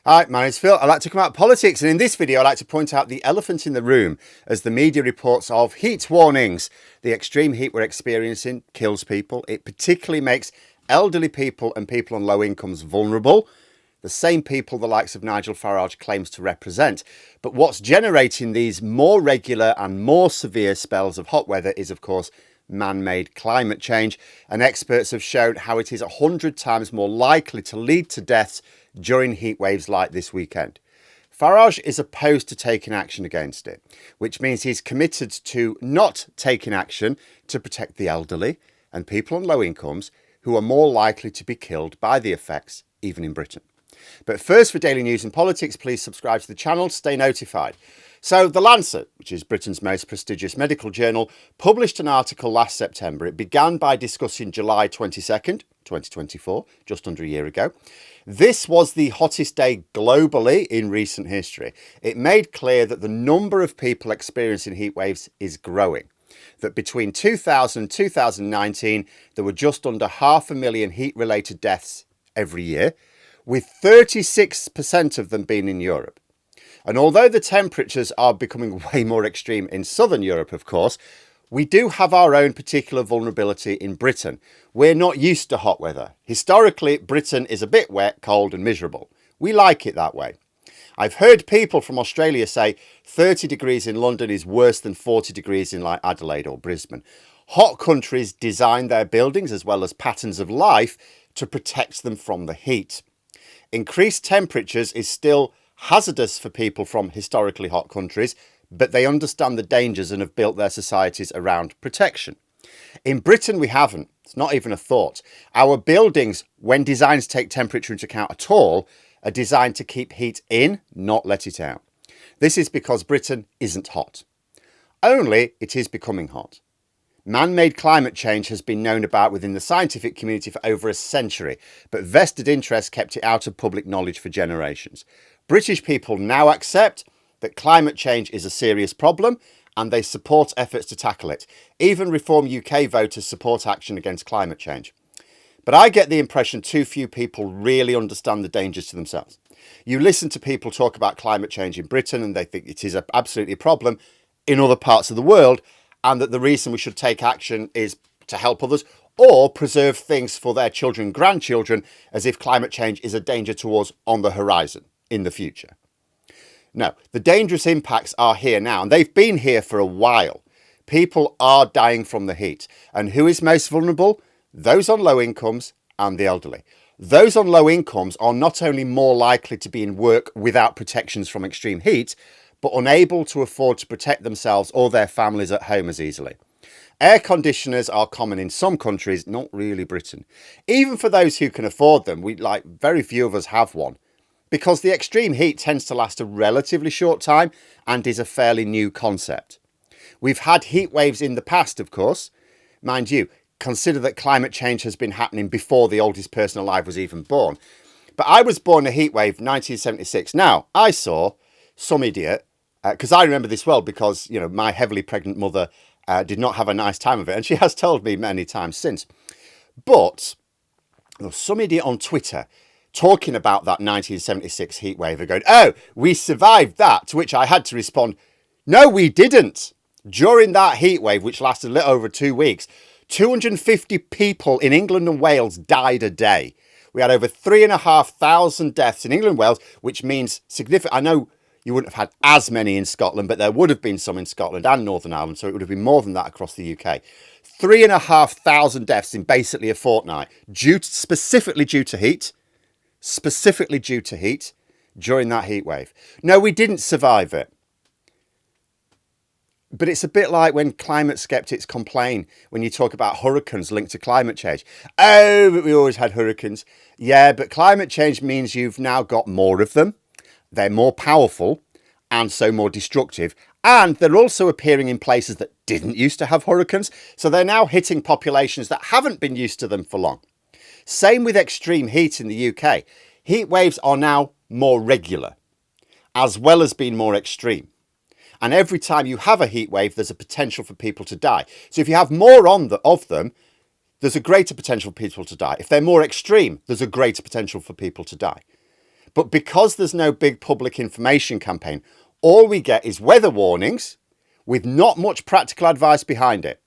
Hi, my name's Phil. I'd like to come out politics, and in this video I'd like to point out the elephant in the room as the media reports of heat warnings. The extreme heat we're experiencing kills people. It particularly makes elderly people and people on low incomes vulnerable, the same people the likes of Nigel Farage claims to represent. But what's generating these more regular and more severe spells of hot weather is, of course, man-made climate change, and experts have shown how it is 100 times more likely to lead to deaths during heat waves like this weekend. Farage is opposed to taking action against it, which means he's committed to not taking action to protect the elderly and people on low incomes who are more likely to be killed by the effects, even in Britain. But first, for daily news and politics, please subscribe to the channel to stay notified. So The Lancet, which is Britain's most prestigious medical journal, published an article last September. It began by discussing July 22nd, 2024, just under a year ago. This was the hottest day globally in recent history. It made clear that the number of people experiencing heat waves is growing. That between 2000 and 2019, there were just under 500,000 heat-related deaths every year, with 36% of them being in Europe. And although the temperatures are becoming way more extreme in southern Europe, of course, we do have our own particular vulnerability in Britain. We're not used to hot weather. Historically, Britain is a bit wet, cold and miserable. We like it that way. I've heard people from Australia say 30 degrees in London is worse than 40 degrees in like Adelaide or Brisbane. Hot countries design their buildings as well as patterns of life to protect them from the heat. Increased temperatures is still hazardous for people from historically hot countries, but they understand the dangers and have built their societies around protection. In Britain, we haven't. It's not even a thought. Our buildings, when designs take temperature into account at all, are designed to keep heat in, not let it out. This is because Britain isn't hot. Only it is becoming hot. Man-made climate change has been known about within the scientific community for over a century, but vested interests kept it out of public knowledge for generations. British people now accept that climate change is a serious problem and they support efforts to tackle it. Even Reform UK voters support action against climate change. But I get the impression too few people really understand the dangers to themselves. You listen to people talk about climate change in Britain and they think it is absolutely a problem in other parts of the world, and that the reason we should take action is to help others or preserve things for their children and grandchildren, as if climate change is a danger to us on the horizon in the future. No, the dangerous impacts are here now, and they've been here for a while. People are dying from the heat. And who is most vulnerable? Those on low incomes and the elderly. Those on low incomes are not only more likely to be in work without protections from extreme heat, but unable to afford to protect themselves or their families at home as easily. Air conditioners are common in some countries, not really Britain. Even for those who can afford them, very few of us have one, because the extreme heat tends to last a relatively short time and is a fairly new concept. We've had heat waves in the past, of course. Mind you, consider that climate change has been happening before the oldest person alive was even born. But I was born in a heat wave 1976. Now, I saw some idiot, because I remember this well because, my heavily pregnant mother did not have a nice time of it. And she has told me many times since. But there was some idiot on Twitter talking about that 1976 heat wave and going, oh, we survived that. To which I had to respond, no, we didn't. During that heat wave, which lasted a little over 2 weeks, 250 people in England and Wales died a day. We had over 3,500 deaths in England and Wales, which means significant. I know you wouldn't have had as many in Scotland, but there would have been some in Scotland and Northern Ireland, so it would have been more than that across the UK. 3,500 deaths in basically a fortnight, specifically due to heat during that heat wave. No, we didn't survive it. But it's a bit like when climate skeptics complain when you talk about hurricanes linked to climate change. Oh, but we always had hurricanes. Yeah, but climate change means you've now got more of them. They're more powerful and so more destructive. And they're also appearing in places that didn't used to have hurricanes. So they're now hitting populations that haven't been used to them for long. Same with extreme heat in the UK. Heat waves are now more regular, as well as being more extreme. And every time you have a heat wave, there's a potential for people to die. So if you have more of them, there's a greater potential for people to die. If they're more extreme, there's a greater potential for people to die. But because there's no big public information campaign, all we get is weather warnings with not much practical advice behind it.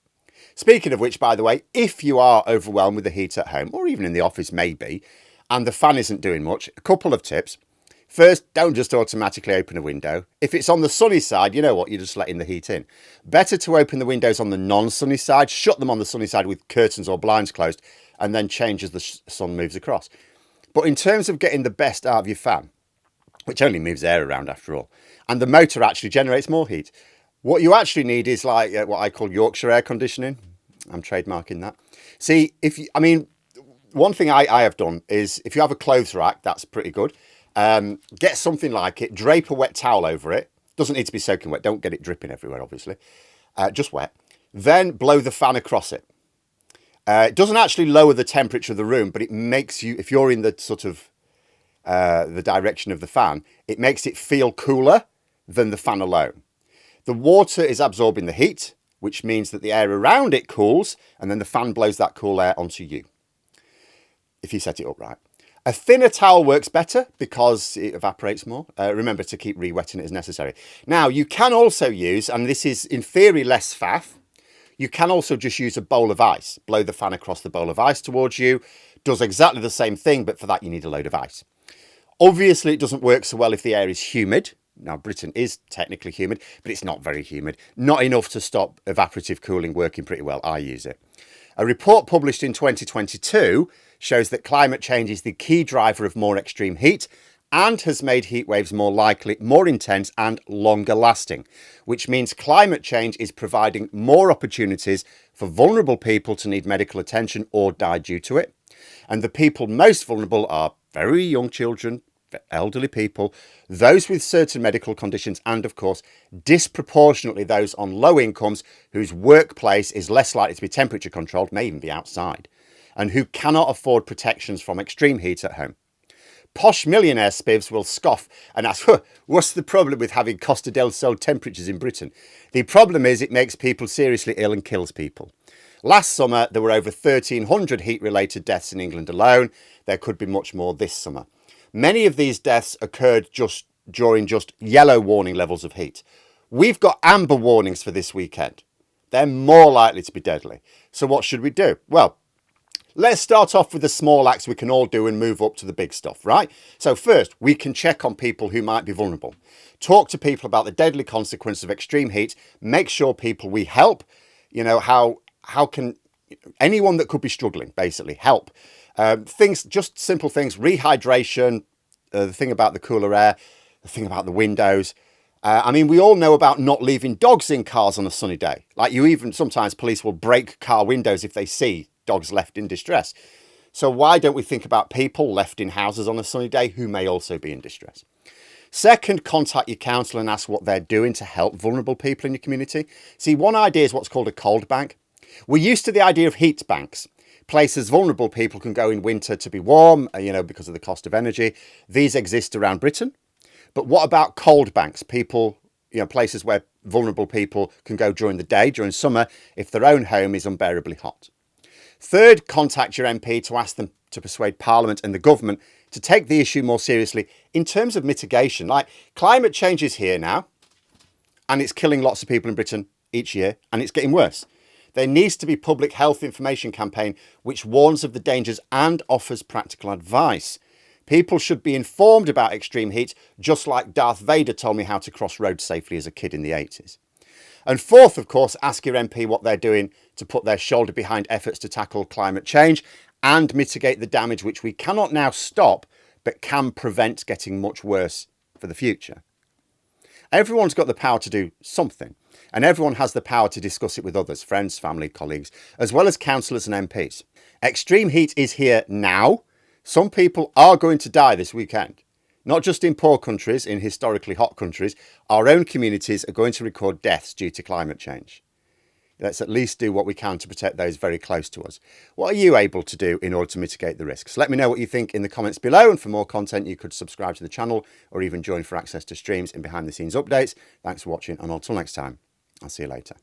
Speaking of which, by the way, if you are overwhelmed with the heat at home, or even in the office maybe, and the fan isn't doing much, a couple of tips. First, don't just automatically open a window. If it's on the sunny side, you know what, you're just letting the heat in. Better to open the windows on the non-sunny side, shut them on the sunny side with curtains or blinds closed, and then change as the sun moves across. But in terms of getting the best out of your fan, which only moves air around after all, and the motor actually generates more heat, what you actually need is like what I call Yorkshire air conditioning. I'm trademarking that. See, one thing I have done is if you have a clothes rack, that's pretty good. Get something like it, drape a wet towel over it. Doesn't need to be soaking wet. Don't get it dripping everywhere, obviously. Just wet. Then blow the fan across it. It doesn't actually lower the temperature of the room, but it makes you, if you're in the sort of the direction of the fan, it makes it feel cooler than the fan alone. The water is absorbing the heat, which means that the air around it cools, and then the fan blows that cool air onto you, if you set it up right. A thinner towel works better because it evaporates more. Remember to keep re-wetting it as necessary. Now, you can also use, and this is in theory less faff, you can also just use a bowl of ice. Blow the fan across the bowl of ice towards you. Does exactly the same thing, but for that you need a load of ice. Obviously, it doesn't work so well if the air is humid. Now, Britain is technically humid, but it's not very humid. Not enough to stop evaporative cooling working pretty well. I use it. A report published in 2022 shows that climate change is the key driver of more extreme heat and has made heat waves more likely, more intense and longer lasting, which means climate change is providing more opportunities for vulnerable people to need medical attention or die due to it. And the people most vulnerable are very young children, elderly people, those with certain medical conditions, and of course, disproportionately those on low incomes whose workplace is less likely to be temperature controlled, may even be outside, and who cannot afford protections from extreme heat at home. Posh millionaire spivs will scoff and ask, what's the problem with having Costa del Sol temperatures in Britain? The problem is it makes people seriously ill and kills people. Last summer, there were over 1,300 heat-related deaths in England alone. There could be much more this summer. Many of these deaths occurred during yellow warning levels of heat. We've got amber warnings for this weekend. They're more likely to be deadly. So what should we do? Well, let's start off with the small acts we can all do and move up to the big stuff, right? So first, we can check on people who might be vulnerable. Talk to people about the deadly consequences of extreme heat. Make sure people we help, how can anyone that could be struggling, basically, help. Just simple things, rehydration, the thing about the cooler air, the thing about the windows. We all know about not leaving dogs in cars on a sunny day. Sometimes police will break car windows if they see dogs left in distress. So why don't we think about people left in houses on a sunny day who may also be in distress? Second, contact your council and ask what they're doing to help vulnerable people in your community. See, one idea is what's called a cold bank. We're used to the idea of heat banks. Places vulnerable people can go in winter to be warm, because of the cost of energy. These exist around Britain. But what about cold banks? Places where vulnerable people can go during the day, during summer, if their own home is unbearably hot. Third, contact your MP to ask them to persuade Parliament and the government to take the issue more seriously in terms of mitigation. Like, climate change is here now, and it's killing lots of people in Britain each year, and it's getting worse. There needs to be public health information campaign which warns of the dangers and offers practical advice. People should be informed about extreme heat, just like Darth Vader told me how to cross roads safely as a kid in the 80s. And fourth, of course, ask your MP what they're doing to put their shoulder behind efforts to tackle climate change and mitigate the damage which we cannot now stop, but can prevent getting much worse for the future. Everyone's got the power to do something, and everyone has the power to discuss it with others, friends, family, colleagues, as well as councillors and MPs. Extreme heat is here now. Some people are going to die this weekend. Not just in poor countries, in historically hot countries, our own communities are going to record deaths due to climate change. Let's at least do what we can to protect those very close to us. What are you able to do in order to mitigate the risks? Let me know what you think in the comments below, and for more content you could subscribe to the channel or even join for access to streams and behind the scenes updates. Thanks for watching, and until next time, I'll see you later.